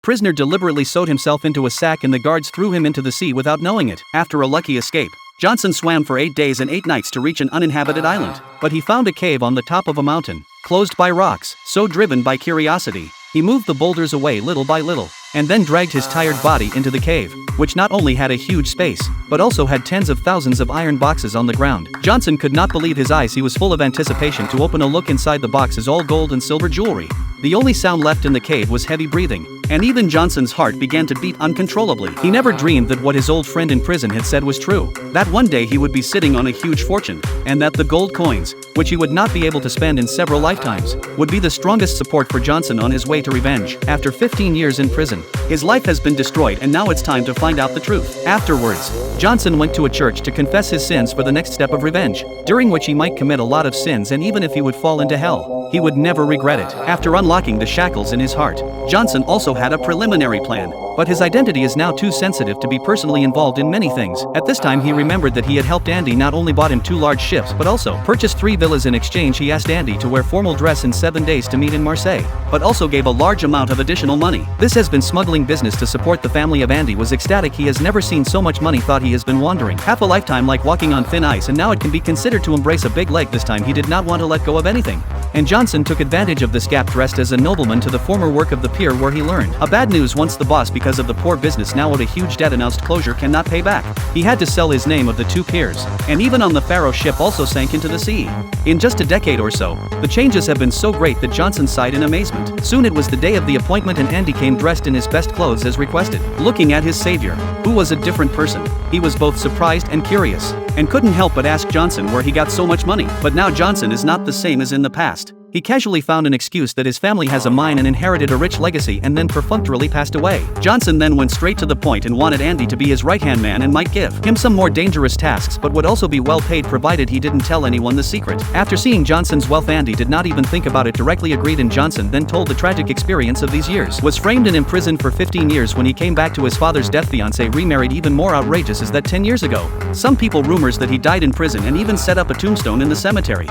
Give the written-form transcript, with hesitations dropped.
Prisoner deliberately sewed himself into a sack and the guards threw him into the sea without knowing it. After a lucky escape, Johnson swam for 8 days and 8 nights to reach an uninhabited island. But he found a cave on the top of a mountain, closed by rocks. So driven by curiosity, he moved the boulders away little by little, and then dragged his tired body into the cave, which not only had a huge space, but also had tens of thousands of iron boxes on the ground. Johnson could not believe his eyes. He was full of anticipation to open a look inside the boxes, all gold and silver jewelry. The only sound left in the cave was heavy breathing, and even Johnson's heart began to beat uncontrollably. He never dreamed that what his old friend in prison had said was true, that one day he would be sitting on a huge fortune, and that the gold coins, which he would not be able to spend in several lifetimes, would be the strongest support for Johnson on his way to revenge. After 15 years in prison, his life has been destroyed and now it's time to find out the truth. Afterwards, Johnson went to a church to confess his sins for the next step of revenge, during which he might commit a lot of sins, and even if he would fall into hell, he would never regret it. After unlocking the shackles in his heart, Johnson also had a preliminary plan, but his identity is now too sensitive to be personally involved in many things. At this time he remembered that he had helped Andy, not only bought him 2 large ships but also purchased 3 villas. In exchange he asked Andy to wear formal dress in 7 days to meet in Marseille, but also gave a large amount of additional money. This has been smuggling business to support the family of Andy. Was ecstatic. He has never seen so much money, thought he has been wandering half a lifetime like walking on thin ice, and now it can be considered to embrace a big leg. This time he did not want to let go of anything, and Johnson took advantage of this gap, dressed as a nobleman to the former work of the pier where he learned. A bad news: once the boss, because of the poor business, now owed a huge debt, announced closure, cannot pay back. He had to sell his name of the 2 piers, and even on the Pharaoh ship also sank into the sea. In just a decade or so, the changes have been so great that Johnson sighed in amazement. Soon it was the day of the appointment and Andy came dressed in his best clothes as requested. Looking at his savior, who was a different person, he was both surprised and curious, and couldn't help but ask Johnson where he got so much money. But now Johnson is not the same as in the past. He casually found an excuse that his family has a mine and inherited a rich legacy, and then perfunctorily passed away. Johnson then went straight to the point and wanted Andy to be his right-hand man and might give him some more dangerous tasks, but would also be well paid provided he didn't tell anyone the secret. After seeing Johnson's wealth, Andy did not even think about it, directly agreed, and Johnson then told the tragic experience of these years. Was framed and imprisoned for 15 years. When he came back to his father's death, fiancé remarried. Even more outrageous is that 10 years ago, some people rumors that he died in prison and even set up a tombstone in the cemetery.